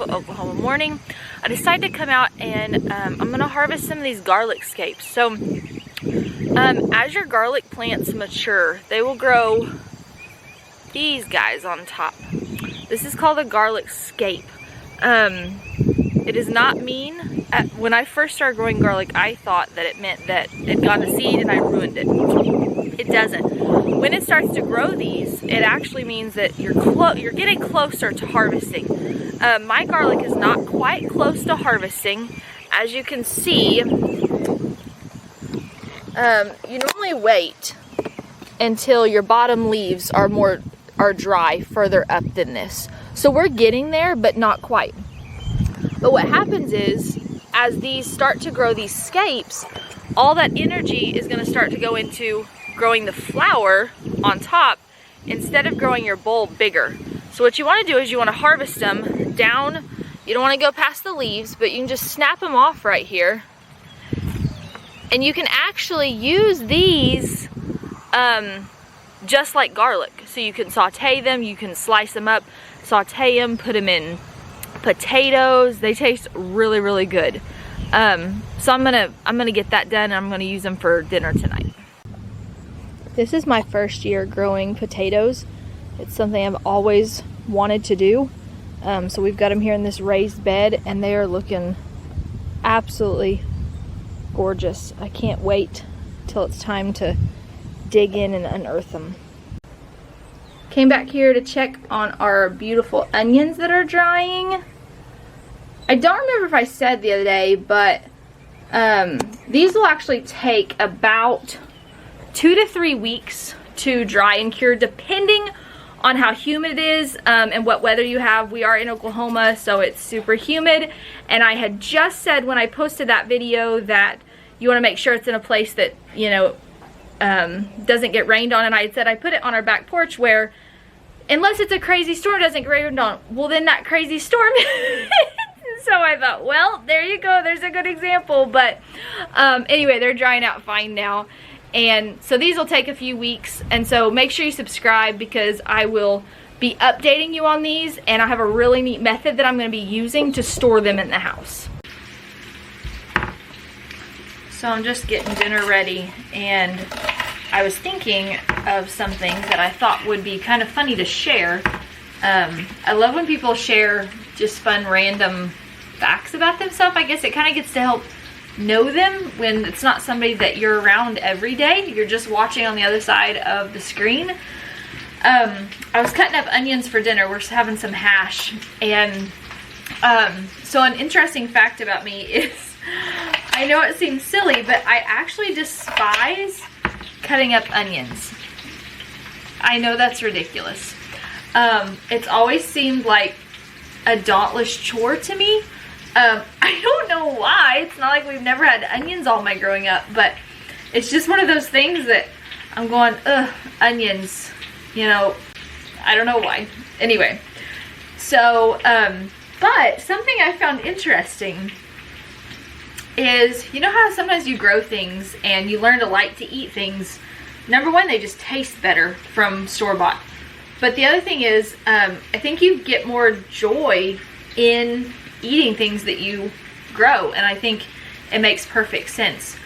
beautiful Oklahoma morning, I decided to come out and I'm gonna harvest some of these garlic scapes. So as your garlic plants mature, they will grow these guys on top. This is called a garlic scape. It does not mean, when I first started growing garlic, I thought that it meant that it got a seed and I ruined it. It doesn't. When it starts to grow these, it actually means that you're getting closer to harvesting. My garlic is not quite close to harvesting. As you can see, you normally wait until your bottom leaves are dry further up than this. So we're getting there, but not quite. But what happens is, as these start to grow these scapes, all that energy is gonna start to go into growing the flower on top instead of growing your bulb bigger. So what you wanna do is you wanna harvest them down. You don't wanna go past the leaves, but you can just snap them off right here. And you can actually use these just like garlic. So you can saute them, you can slice them up, saute them, put them in potatoes. They taste really, really good. So I'm gonna get that done and I'm gonna use them for dinner tonight. This is my first year growing potatoes. It's something I've always wanted to do. So we've got them here in this raised bed and they are looking absolutely gorgeous. I can't wait till it's time to dig in and unearth them. Came back here to check on our beautiful onions that are drying. I don't remember if I said the other day, but these will actually take about 2 to 3 weeks to dry and cure, depending on how humid it is and what weather you have. We are in Oklahoma, so it's super humid. And I had just said when I posted that video that you want to make sure it's in a place that, you know, doesn't get rained on. And I had said I put it on our back porch where, unless it's a crazy storm, doesn't get rained on. Well, then that crazy storm. So I thought, well, there you go. There's a good example. But anyway, they're drying out fine now. And so these will take a few weeks. And so make sure you subscribe because I will be updating you on these. And I have a really neat method that I'm going to be using to store them in the house. So I'm just getting dinner ready. And I was thinking of something that I thought would be kind of funny to share. I love when people share just fun random facts about themselves. I guess it kind of gets to help know them when it's not somebody that you're around every day. You're just watching on the other side of the screen. I was cutting up onions for dinner. We're having some hash. And so an interesting fact about me is, I know it seems silly, but I actually despise cutting up onions. I know that's ridiculous. It's always seemed like a dauntless chore to me. I don't know why. It's not like we've never had onions all my growing up, but it's just one of those things that I'm going, ugh, onions, you know, I don't know why. Anyway, so, but something I found interesting is, you know how sometimes you grow things and you learn to like to eat things. Number one, they just taste better from store-bought. But the other thing is, I think you get more joy in eating things that you grow. And I think it makes perfect sense.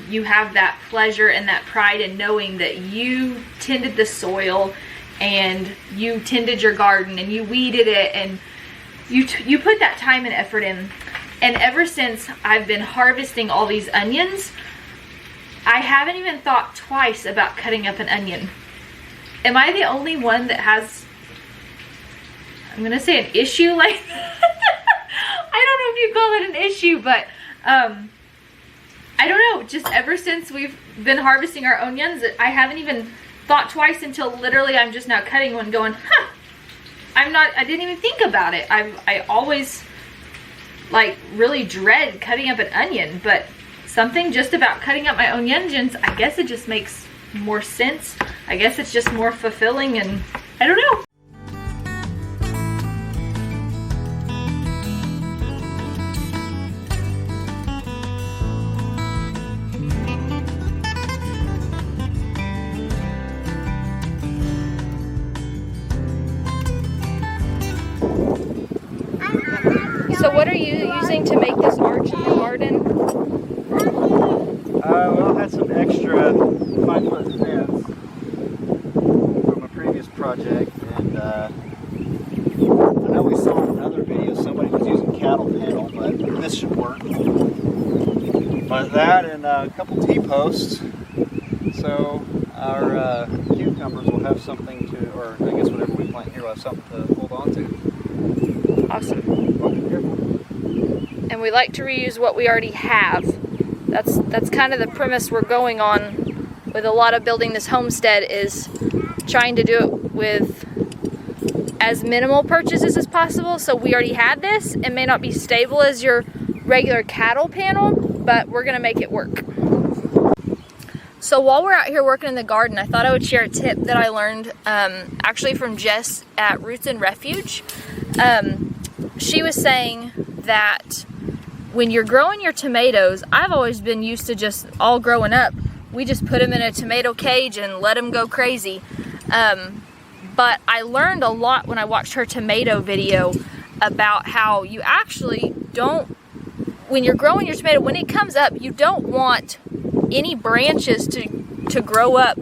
You have that pleasure and that pride in knowing that you tended the soil and you tended your garden and you weeded it and you put that time and effort in. And ever since I've been harvesting all these onions, I haven't even thought twice about cutting up an onion. Am I the only one that has, I'm gonna say, an issue like that? I don't know if you call it an issue, but I don't know, just ever since we've been harvesting our onions, I haven't even thought twice until literally I'm just now cutting one going, huh, I didn't even think about it. I always like really dread cutting up an onion, but something just about cutting up my own onions, I guess it just makes more sense. I guess it's just more fulfilling, and I don't know. you using to make this arch in the garden? Well, I had some extra 5-foot fence from a previous project, and I know we saw in another video somebody was using cattle panel, but this should work. But that and a couple T-posts, so our cucumbers will have something to, or I guess whatever we plant here will have something to hold on to. Awesome. Oh, careful. And we like to reuse what we already have. That's kind of the premise we're going on with a lot of building this homestead, is trying to do it with as minimal purchases as possible. So we already had this. It may not be stable as your regular cattle panel, but we're gonna make it work. So while we're out here working in the garden, I thought I would share a tip that I learned actually from Jess at Roots and Refuge. She was saying that when you're growing your tomatoes, I've always been used to just all growing up, we just put them in a tomato cage and let them go crazy. But I learned a lot when I watched her tomato video about how you actually don't, when you're growing your tomato, when it comes up, you don't want any branches to grow up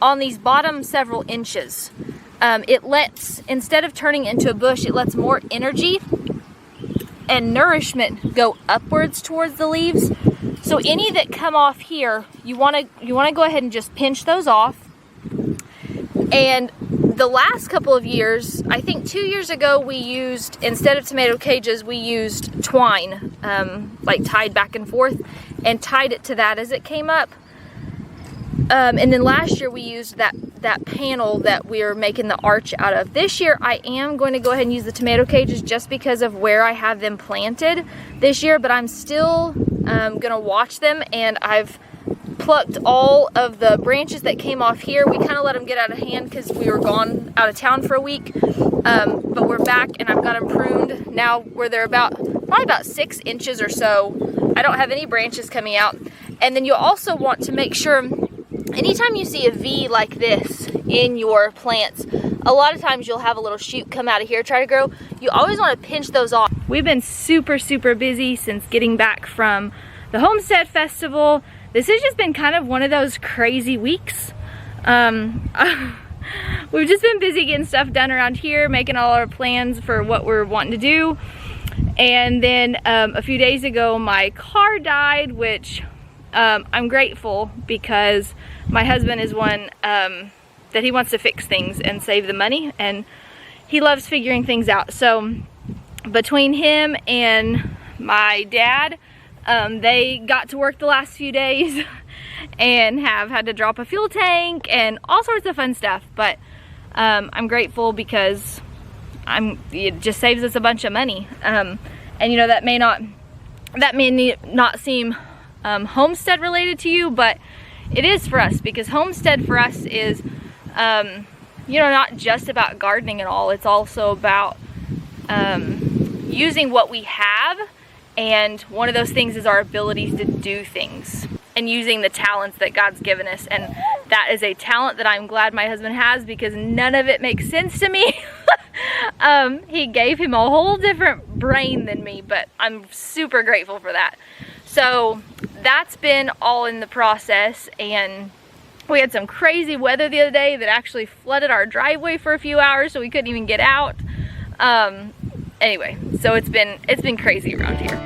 on these bottom several inches. It lets, instead of turning into a bush, it lets more energy and nourishment go upwards towards the leaves. So any that come off here, you want to go ahead and just pinch those off. And the last couple of years, I think 2 years ago, we used, instead of tomato cages, we used twine, like tied back and forth, and tied it to that as it came up. And then last year we used that panel that we're making the arch out of. This year I am going to go ahead and use the tomato cages just because of where I have them planted this year, but I'm still gonna watch them, and I've plucked all of the branches that came off here. We kind of let them get out of hand because we were gone out of town for a week, but we're back and I've got them pruned now where they're probably about 6 inches or so. I don't have any branches coming out. And then you also want to make sure, anytime you see a V like this in your plants, a lot of times you'll have a little shoot come out of here, try to grow. You always want to pinch those off. We've been super busy since getting back from the Homestead Festival. This has just been kind of one of those crazy weeks. We've just been busy getting stuff done around here, making all our plans for what we're wanting to do. And then a few days ago, my car died, which I'm grateful, because my husband is one that he wants to fix things and save the money, and he loves figuring things out. So between him and my dad, they got to work the last few days and have had to drop a fuel tank and all sorts of fun stuff. But I'm grateful because it just saves us a bunch of money. And you know, that may not seem homestead related to you, but it is for us, because homestead for us is you know, not just about gardening and all. It's also about using what we have, and one of those things is our ability to do things and using the talents that God's given us. And that is a talent that I'm glad my husband has, because none of it makes sense to me. He gave him a whole different brain than me, but I'm super grateful for that. So that's been all in the process, and we had some crazy weather the other day that actually flooded our driveway for a few hours, so we couldn't even get out. Anyway, so it's been crazy around here.